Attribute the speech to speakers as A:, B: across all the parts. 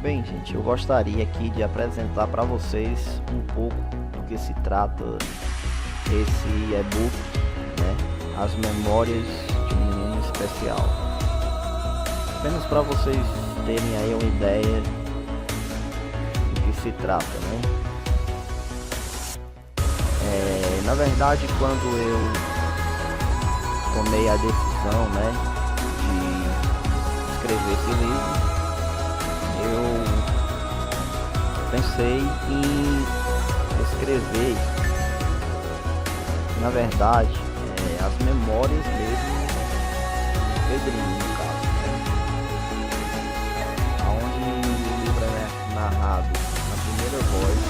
A: Bem, gente, eu gostaria aqui de apresentar para vocês um pouco do que se trata esse e-book, né? As Memórias de um Menino Especial. Apenas para vocês terem aí uma ideia do que se trata, né? Na verdade, quando eu tomei a decisão, né, de escrever esse livro, eu pensei em escrever, na verdade, as memórias mesmo do Pedrinho, no caso, né? Onde o livro é narrado na primeira voz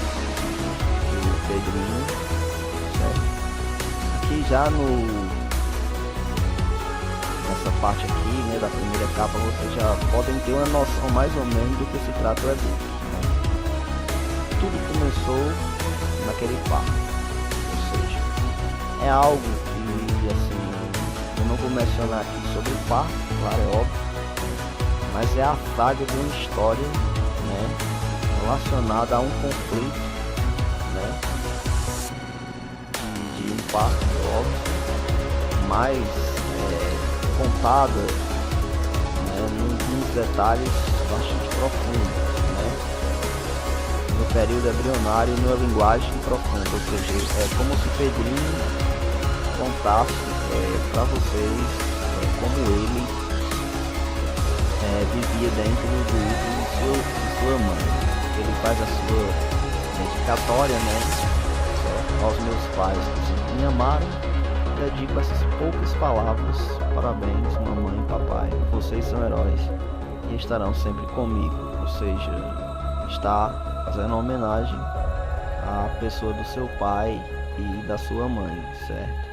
A: do Pedrinho, certo? Aqui já nessa parte aqui, né, da primeira capa, vocês já podem ter uma noção mais ou menos do que se trata o e-book, né? Tudo começou naquele parque, ou seja, é algo que, assim, eu não vou mencionar aqui sobre o parque, claro, é óbvio, mas é a saga de uma história, né, relacionada a um conflito, né, de um parque, óbvio, mas contada, né, nos detalhes bastante profundos, né, no período embrionário e numa linguagem profunda, ou seja, é como se Pedrinho contasse para vocês como ele vivia dentro do útero de sua mãe. Ele faz a sua dedicatória, né, aos meus pais que me amaram. Dedico essas poucas palavras. Parabéns, mamãe e papai, vocês são heróis e estarão sempre comigo. Ou seja, está fazendo homenagem à pessoa do seu pai e da sua mãe, certo?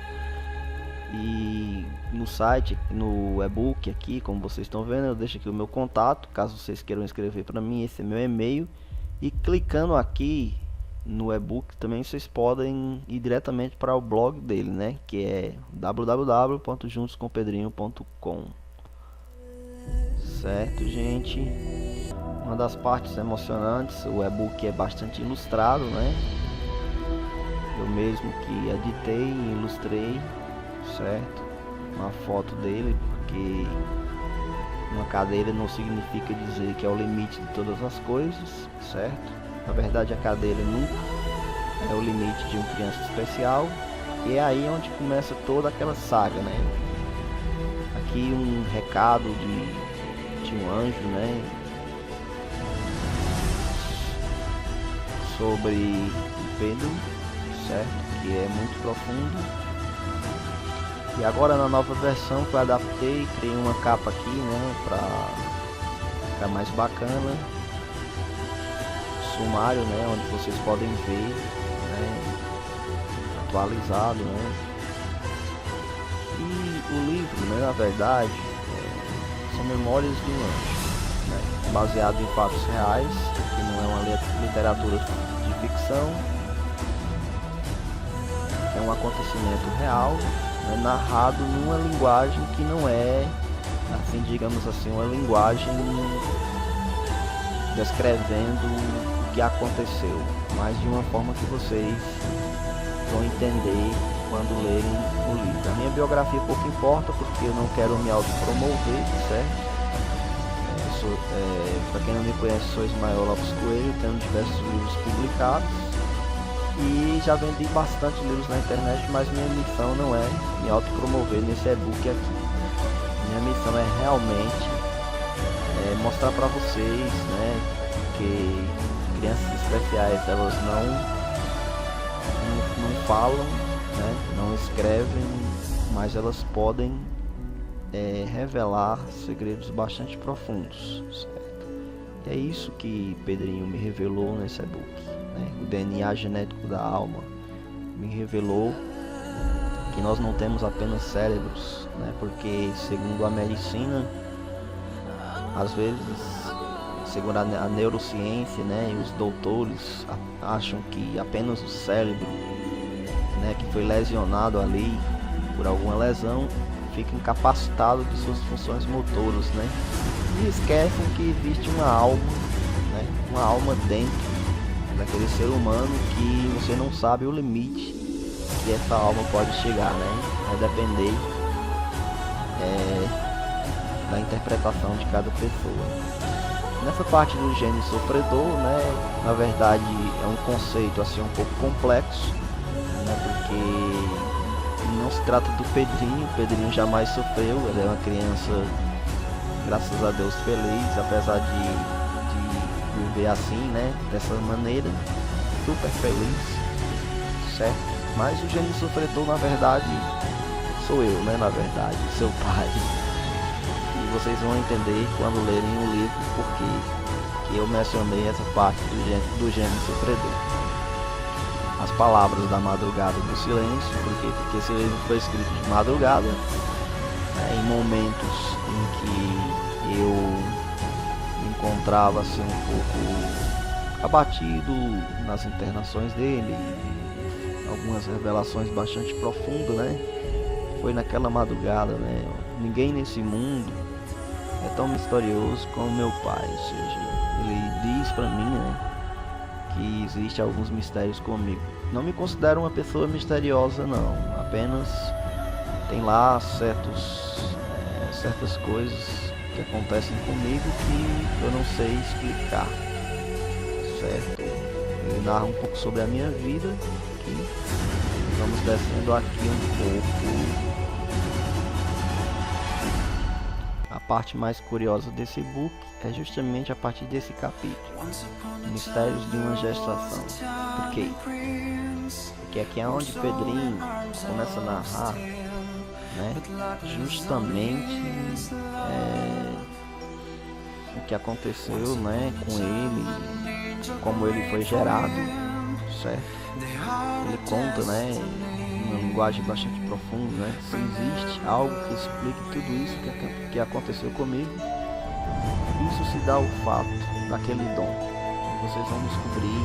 A: E no site, no e-book aqui, como vocês estão vendo, eu deixo aqui o meu contato, caso vocês queiram escrever para mim, esse é meu e-mail. E clicando aqui no e-book também vocês podem ir diretamente para o blog dele, né, que é www.juntoscompedrinho.com. Certo, gente? Uma das partes emocionantes, o e-book é bastante ilustrado, né? Eu mesmo que editei e ilustrei, certo? Uma foto dele, porque uma cadeira não significa dizer que é o limite de todas as coisas, certo? Na verdade, a cadeira nunca é o limite de uma criança especial. E é aí onde começa toda aquela saga, né? Aqui um recado de um anjo, né, sobre o Pedro, certo? Que é muito profundo. E agora na nova versão que eu adaptei, criei uma capa aqui, né, para ficar mais bacana. Sumário, né, onde vocês podem ver, né, atualizado, né, e o livro, né, na verdade, são memórias de um anjo, né, baseado em fatos reais, que não é uma literatura de ficção, é um acontecimento real, né, narrado numa linguagem que não é, assim, digamos assim, uma linguagem descrevendo que aconteceu, mas de uma forma que vocês vão entender quando lerem o livro. A minha biografia pouco importa, porque eu não quero me autopromover, certo? Para quem não me conhece, sou Ismael Lopes Coelho, tenho diversos livros publicados e já vendi bastante livros na internet, mas minha missão não é me autopromover nesse e-book aqui. Minha missão é realmente mostrar para vocês, né, que crianças especiais, elas não falam, né, não escrevem, mas elas podem revelar segredos bastante profundos, certo? E é isso que Pedrinho me revelou nesse e-book, né? O DNA genético da alma me revelou que nós não temos apenas cérebros, né? Porque segundo a medicina, às vezes, segundo a neurociência, né, e os doutores acham que apenas o cérebro, né, que foi lesionado ali por alguma lesão, fica incapacitado de suas funções motoras, né, e esquecem que existe uma alma, né, uma alma dentro daquele ser humano que você não sabe o limite que essa alma pode chegar, né? Vai depender da interpretação de cada pessoa. Nessa parte do gênio sofredor, né, na verdade é um conceito assim um pouco complexo, né, porque não se trata do Pedrinho. O Pedrinho jamais sofreu, ele é uma criança, graças a Deus, feliz, apesar de viver assim, né, dessa maneira, super feliz, certo? Mas o gênio sofredor, na verdade, sou eu, né, na verdade, seu pai. Vocês vão entender quando lerem o livro porque que eu mencionei essa parte do gênio sofredor. As palavras da madrugada do silêncio, porque esse livro foi escrito de madrugada, né, em momentos em que eu me encontrava assim um pouco abatido nas internações dele, algumas revelações bastante profundas, né? Foi naquela madrugada, né? Ninguém nesse mundo é tão misterioso como meu pai, ou seja, ele diz pra mim, né, que existe alguns mistérios comigo. Não me considero uma pessoa misteriosa, não, apenas tem lá certas coisas que acontecem comigo que eu não sei explicar, certo? Ele narra um pouco sobre a minha vida, que vamos descendo aqui um pouco. A parte mais curiosa desse book é justamente a partir desse capítulo, Mistérios de uma Gestação. Por quê? Porque aqui é onde Pedrinho começa a narrar, né, justamente o que aconteceu, né, com ele, como ele foi gerado, certo? Ele conta, né, uma linguagem bastante profunda, né? Se existe algo que explique tudo isso que aconteceu comigo, isso se dá ao fato daquele dom. Vocês vão descobrir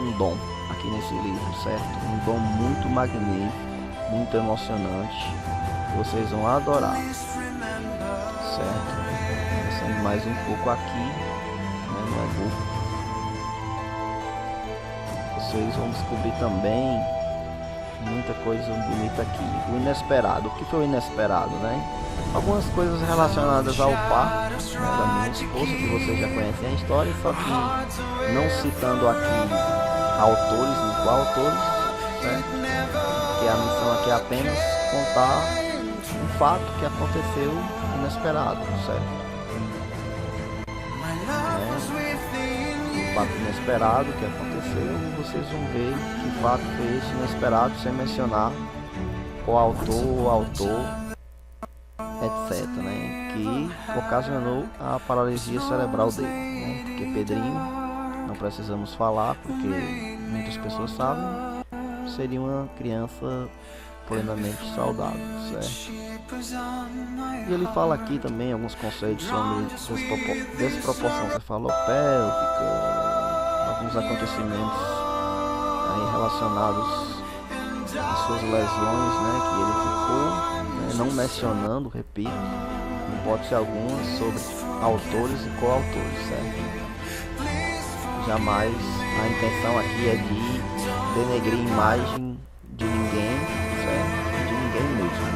A: um dom aqui nesse livro, certo? Um dom muito magnífico, muito emocionante, que vocês vão adorar, certo? Começando mais um pouco aqui, né, no e-book. Vocês vão descobrir também muita coisa bonita aqui. O inesperado. O que foi o inesperado, né? Algumas coisas relacionadas ao par, né, da minha esposa, que vocês já conhecem a história, só que não citando aqui autores, nem coautores, certo? Porque a missão aqui é apenas contar um fato que aconteceu inesperado, certo? Um fato inesperado que aconteceu, e vocês vão ver que fato foi esse inesperado, sem mencionar o autor, etc, né, que ocasionou a paralisia cerebral dele, né, porque Pedrinho, não precisamos falar, porque muitas pessoas sabem, seria uma criança plenamente saudável, certo? E ele fala aqui também alguns conceitos sobre desproporção cefalopélvica, alguns acontecimentos aí relacionados às suas lesões, né, que ele ficou, né, não mencionando, repito, em hipótese alguma, sobre autores e coautores, certo? Jamais a intenção aqui é de denegrir a imagem de ninguém, certo? De ninguém mesmo.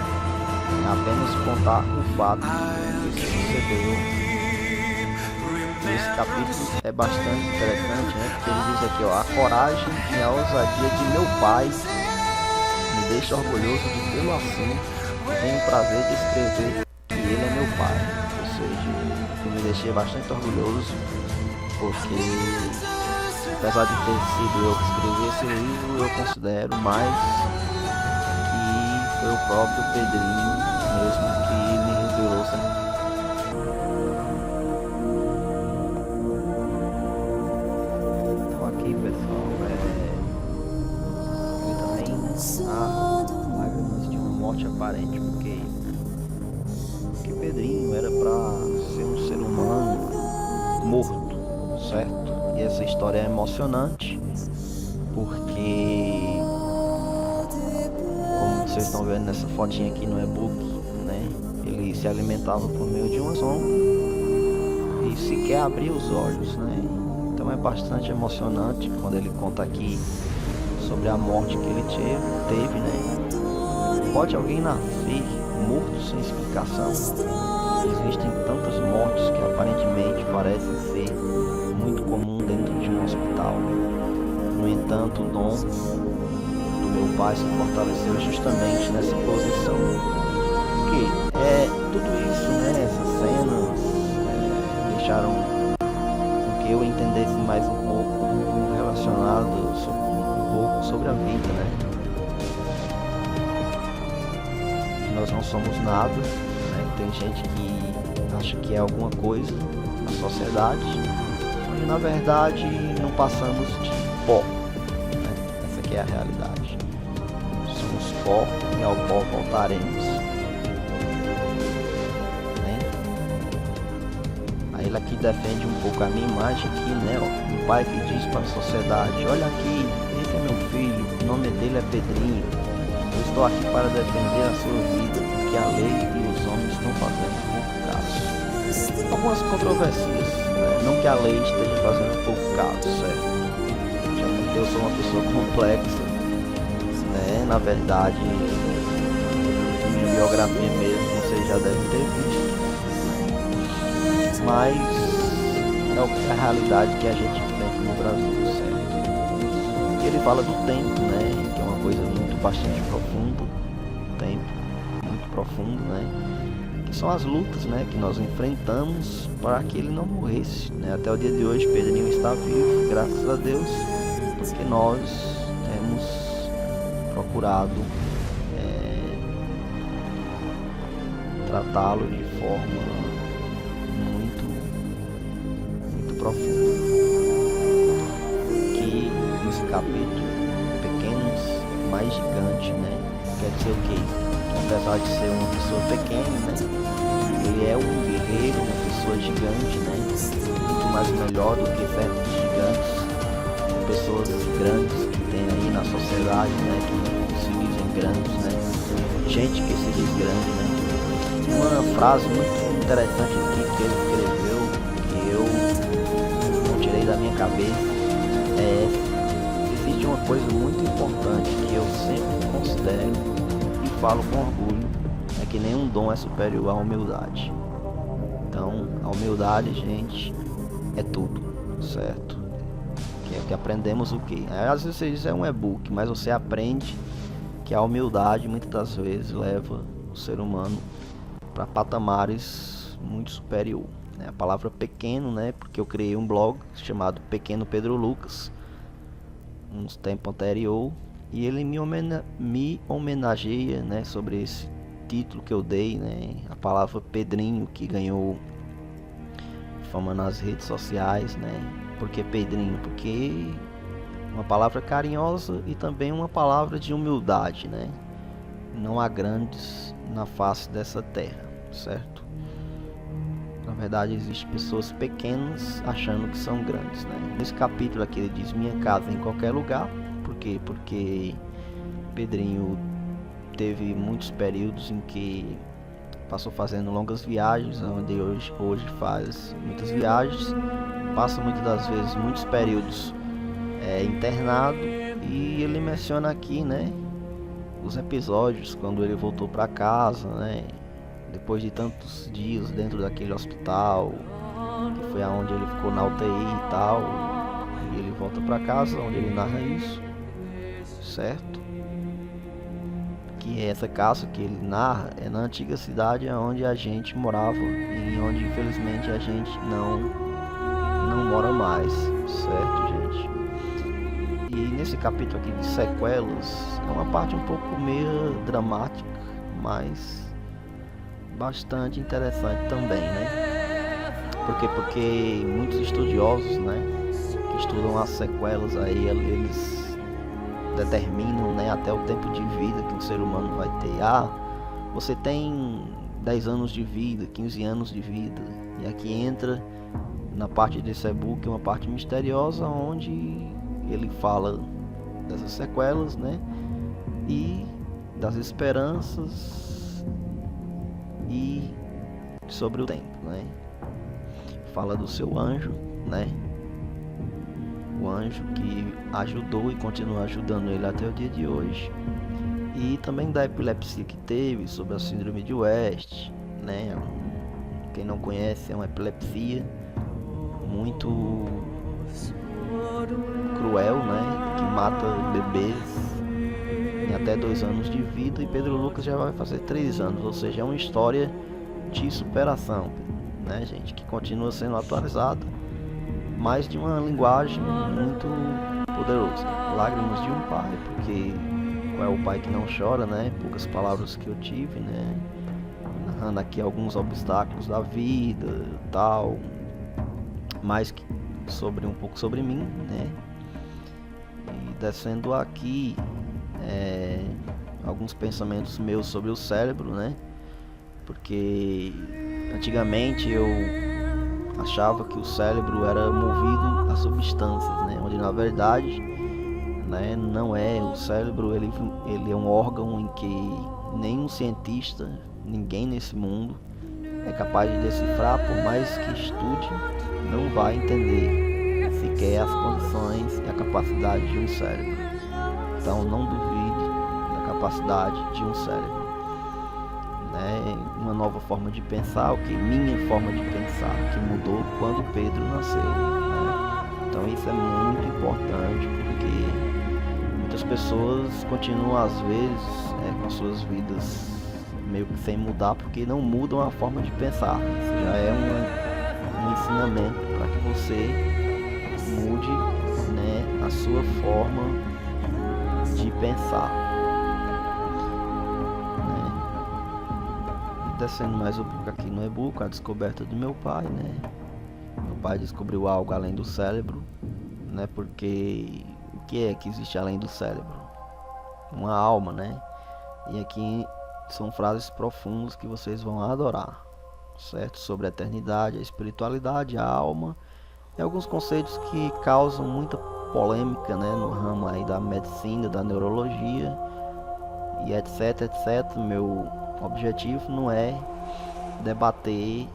A: É apenas contar o fato que sucedeu. Esse capítulo é bastante interessante, né? Porque ele diz aqui, ó, a coragem e a ousadia de meu pai me deixa orgulhoso de vê-lo assim. Tenho o prazer de escrever que ele é meu pai. Ou seja, eu me deixei bastante orgulhoso, porque apesar de ter sido eu que escrevi esse livro, eu considero mais que foi o próprio Pedrinho mesmo que me revelou essa. Então aqui, pessoal, ele também lágrimas de uma morte aparente, porque Pedrinho era para ser um ser humano morto, certo? E essa história é emocionante, porque, como vocês estão vendo nessa fotinha aqui no e-book, né, ele se alimentava por meio de uma sonda e sequer abria os olhos, né? Então é bastante emocionante quando ele conta aqui sobre a morte que ele teve, né? Pode alguém nascer morto sem explicação? Existem tantas mortes que aparentemente parecem ser muito comum dentro de um hospital. No entanto, o dom do meu pai se fortaleceu justamente nessa posição. Porque tudo isso, né, essas cenas deixaram com que eu entendesse mais um pouco relacionado um pouco sobre a vida, né? Nós não somos nada, né? Tem gente que acha que é alguma coisa na sociedade, onde na verdade não passamos de pó, né? Essa aqui é a realidade. Somos pó e ao pó voltaremos, né? Aí ele aqui defende um pouco a minha imagem aqui, né? Ó, um pai que diz para a sociedade: olha aqui, esse é meu filho, o nome dele é Pedrinho. Eu estou aqui para defender a sua vida, porque a lei e os homens estão fazendo pouco caso. Algumas controvérsias, né? Não que a lei esteja fazendo pouco caso, certo? Já que eu sou uma pessoa complexa, né? Na verdade, minha biografia mesmo, vocês já devem ter visto. Mas é a realidade que a gente enfrenta no Brasil, certo? E ele fala do tempo, né? Que é uma coisa bastante profundo, tempo muito profundo, né? Que são as lutas, né, que nós enfrentamos para que ele não morresse, né? Até o dia de hoje Pedrinho está vivo, graças a Deus, porque nós temos procurado tratá-lo de forma muito profunda. Que nesse capítulo, pequenos mais gigante, né? Quer dizer o quê? Que apesar de ser uma pessoa pequena, né? Ele é um guerreiro, uma pessoa gigante, né? Muito mais melhor do que certos gigantes, pessoas grandes que tem aí na sociedade, né? Que se dizem grandes, né? Gente que se diz grande, né? Uma frase muito interessante aqui que ele escreveu, que eu não tirei da minha cabeça, existe uma coisa muito importante que eu sempre considero e falo com orgulho, é que nenhum dom é superior à humildade. Então, a humildade, gente, é tudo, certo? Que é o que aprendemos o quê? Às vezes você diz é um e-book, mas você aprende que a humildade muitas das vezes leva o ser humano para patamares muito superior. A palavra pequeno, né? Porque eu criei um blog chamado Pequeno Pedro Lucas uns tempo anterior, e ele me homenageia, né, sobre esse título que eu dei, né, a palavra Pedrinho, que ganhou fama nas redes sociais, né? Por que Pedrinho? Porque uma palavra carinhosa e também uma palavra de humildade, né? Não há grandes na face dessa terra, certo? Na verdade, existem pessoas pequenas achando que são grandes, né? Nesse capítulo aqui ele diz: minha casa em qualquer lugar. Por quê? Porque Pedrinho teve muitos períodos em que passou fazendo longas viagens, onde hoje faz muitas viagens, passa muitas das vezes muitos períodos internado, e ele menciona aqui, né, os episódios quando ele voltou para casa, né? Depois de tantos dias dentro daquele hospital, que foi aonde ele ficou na UTI e tal, e ele volta para casa, onde ele narra isso, certo? Que essa casa que ele narra é na antiga cidade onde a gente morava, e onde infelizmente a gente não mora mais, certo, gente? E nesse capítulo aqui de sequelas, é uma parte um pouco meio dramática, mas bastante interessante também, né? Por quê? Porque muitos estudiosos, né, que estudam as sequelas aí, eles determinam, né, até o tempo de vida que o ser humano vai ter. Você tem 10 anos de vida, 15 anos de vida, e aqui entra na parte desse e-book uma parte misteriosa, onde ele fala dessas sequelas, né, e das esperanças e sobre o tempo, né? Fala do seu anjo, né? o anjo que ajudou e continua ajudando ele até o dia de hoje. E também da epilepsia que teve, sobre a síndrome de West, né? Quem não conhece, é uma epilepsia muito cruel, né? Que mata bebês em até 2 anos de vida, e Pedro Lucas já vai fazer 3 anos, ou seja, é uma história de superação, né, gente, que continua sendo atualizada, mas de uma linguagem muito poderosa. Lágrimas de um pai, porque qual é o pai que não chora, né? Poucas palavras que eu tive, né? Narrando aqui alguns obstáculos da vida, tal, mais que sobre um pouco sobre mim, né? E descendo aqui alguns pensamentos meus sobre o cérebro, né? Porque antigamente eu achava que o cérebro era movido a substâncias, né? Onde na verdade, né, não é. O cérebro ele é um órgão em que nenhum cientista, ninguém nesse mundo é capaz de decifrar, por mais que estude, não vai entender sequer as condições e a capacidade de um cérebro. Então não duvide da capacidade de um cérebro, né? Uma nova forma de pensar, minha forma de pensar, que mudou quando Pedro nasceu, né? Então isso é muito importante, porque muitas pessoas continuam às vezes com suas vidas meio que sem mudar, porque não mudam a forma de pensar. Isso já é um ensinamento para que você mude, né, a sua forma de pensar, né? Descendo mais um pouco aqui no e-book, a descoberta do meu pai, né? Meu pai descobriu algo além do cérebro, né? Porque o que é que existe além do cérebro? Uma alma, né? E aqui são frases profundas que vocês vão adorar, certo? Sobre a eternidade, a espiritualidade, a alma, e alguns conceitos que causam muita polêmica, né, no ramo aí da medicina, da neurologia e etc, etc. Meu objetivo não é debater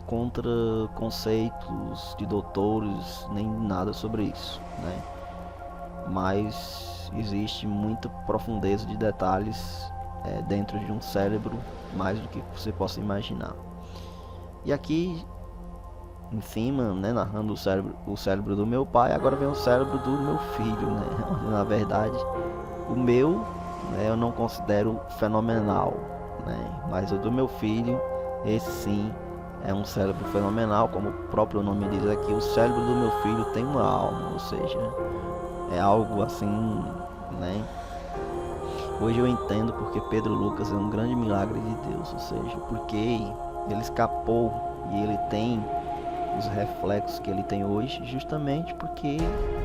A: contra conceitos de doutores, nem nada sobre isso, né? Mas existe muita profundeza de detalhes dentro de um cérebro, mais do que você possa imaginar. E aqui em cima, né, narrando o cérebro do meu pai, agora vem o cérebro do meu filho, né? Onde, na verdade, o meu, né, eu não considero fenomenal, né? Mas o do meu filho, esse sim é um cérebro fenomenal, como o próprio nome diz aqui. O cérebro do meu filho tem uma alma, ou seja, é algo assim, né? Hoje eu entendo porque Pedro Lucas é um grande milagre de Deus, ou seja, porque ele escapou e ele tem os reflexos que ele tem hoje, justamente porque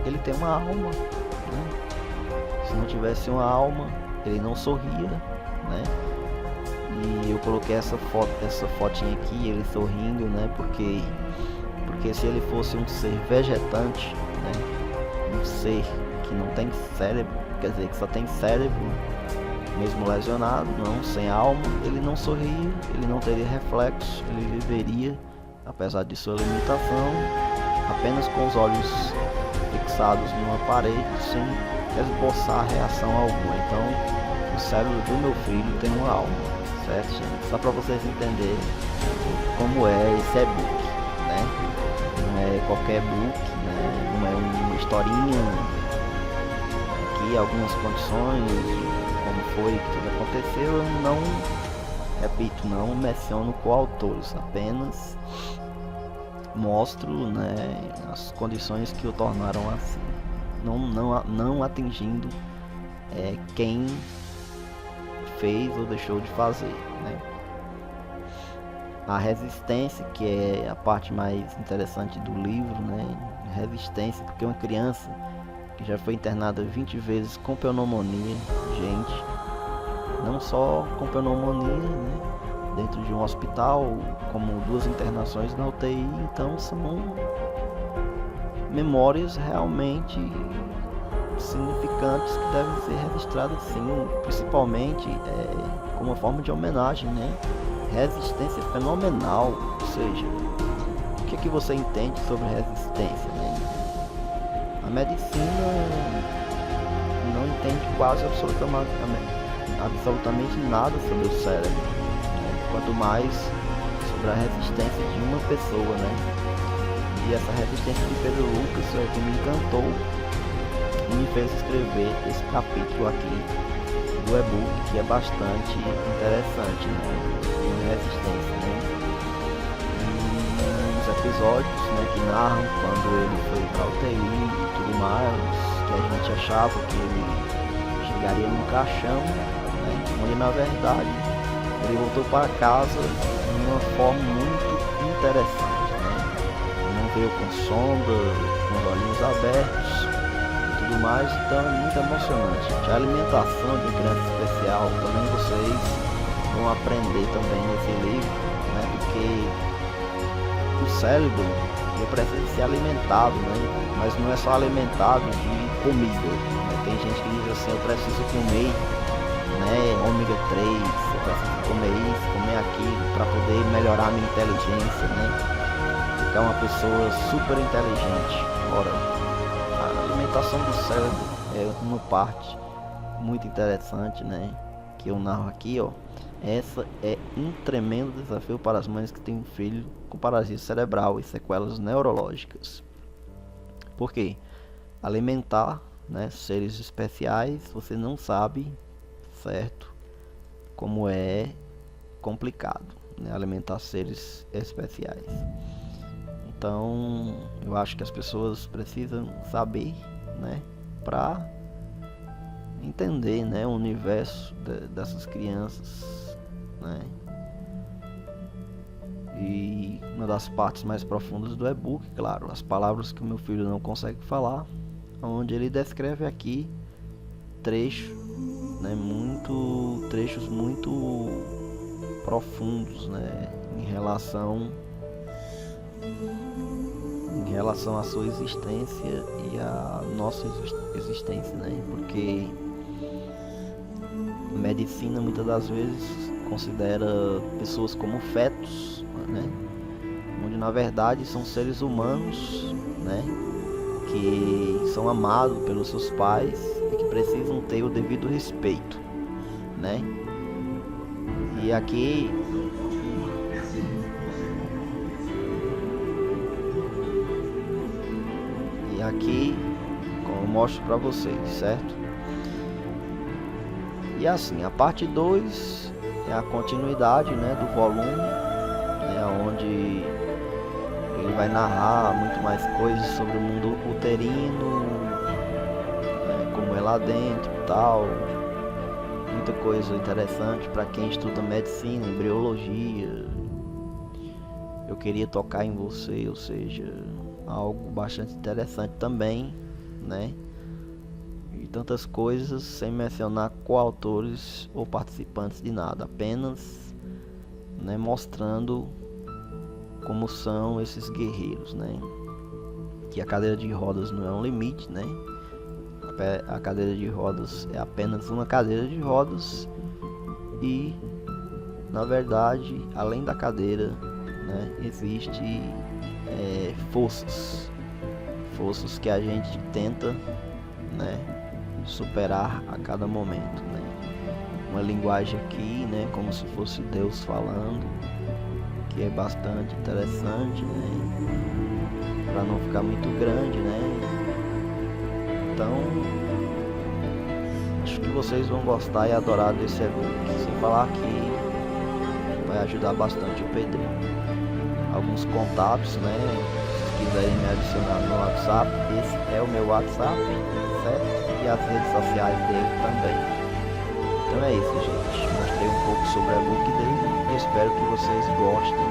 A: ele tem uma alma, né? Se não tivesse uma alma, ele não sorria, né? E eu coloquei essa fotinha aqui, ele sorrindo, né? Porque se ele fosse um ser vegetante, né? Um ser que não tem cérebro, quer dizer, que só tem cérebro, mesmo lesionado, não, sem alma, ele não sorria, ele não teria reflexos, ele viveria, apesar de sua limitação, apenas com os olhos fixados numa parede, sem esboçar reação alguma. Então, o cérebro do meu filho tem uma alma, certo, gente? Só para vocês entenderem como é esse e-book, né? Não é qualquer book, né? Não é uma historinha. Aqui algumas condições, como foi que tudo aconteceu, eu não repito, não menciono coautores, apenas mostro, né, as condições que o tornaram assim, não atingindo quem fez ou deixou de fazer, né? A resistência, que é a parte mais interessante do livro, né? Resistência, porque uma criança que já foi internada 20 vezes com pneumonia, gente, não só com pneumonia, né, dentro de um hospital, como 2 internações na UTI, então são memórias realmente significantes que devem ser registradas, sim, principalmente como uma forma de homenagem, né? Resistência fenomenal, ou seja, o que é que você entende sobre resistência, né? A medicina não entende quase absolutamente nada sobre o cérebro, né? Quanto mais sobre a resistência de uma pessoa, né? E essa resistência de Pedro Lucas é o que me encantou e me fez escrever esse capítulo aqui do e-book, que é bastante interessante, né? Resistência, né? E os episódios, né, que narram quando ele foi para UTI e tudo mais, que a gente achava que ele chegaria num caixão, né? Onde na verdade ele voltou para casa de uma forma muito interessante, né? Não veio com sonda, com os olhinhos abertos e tudo mais, então é muito emocionante. A alimentação de criança especial também vocês vão aprender também nesse livro, né? Porque o cérebro ele precisa ser alimentado, né? Mas não é só alimentado de comida, né? Tem gente que diz assim, eu preciso comer, né, ômega 3, eu preciso comer isso, comer aquilo para poder melhorar a minha inteligência, né? Ficar uma pessoa super inteligente. Ora, a alimentação do cérebro é uma parte muito interessante, né? Que eu narro aqui, ó. Essa é um tremendo desafio para as mães que têm um filho com paralisia cerebral e sequelas neurológicas. Por quê? Alimentar, né, seres especiais, você não sabe, certo, como é complicado, né, alimentar seres especiais. Então, eu acho que as pessoas precisam saber, né, para entender, né, o universo dessas crianças, né? E uma das partes mais profundas do e-book, claro, as palavras que o meu filho não consegue falar, onde ele descreve aqui trechos, né, trechos muito profundos, né, em relação à sua existência e à nossa existência, né? Porque a medicina muitas das vezes considera pessoas como fetos, né? Onde na verdade são seres humanos, né? Que são amados pelos seus pais e que precisam ter o devido respeito, né? E aqui como eu mostro para vocês, certo? E assim, a parte 2 é a continuidade, né, do volume, né, onde ele vai narrar muito mais coisas sobre o mundo uterino, né, como é lá dentro e tal. Muita coisa interessante para quem estuda medicina, embriologia. Eu queria tocar em você, ou seja, algo bastante interessante também, né? E tantas coisas sem mencionar coautores ou participantes de nada, apenas, né, mostrando como são esses guerreiros, né? Que a cadeira de rodas não é um limite, né? A cadeira de rodas é apenas uma cadeira de rodas e, na verdade, além da cadeira, né, existe forças que a gente tenta, né, superar a cada momento, né? Uma linguagem aqui, né, como se fosse Deus falando, que é bastante interessante, né, para não ficar muito grande, né? Então, acho que vocês vão gostar e adorar desse e-book, sem falar que vai ajudar bastante o Pedrinho. Alguns contatos, né? Se quiserem me adicionar no WhatsApp, esse é o meu WhatsApp, certo? E as redes sociais dele também. Então é isso, gente. Mostrei um pouco sobre o e-book dele e espero que vocês gostem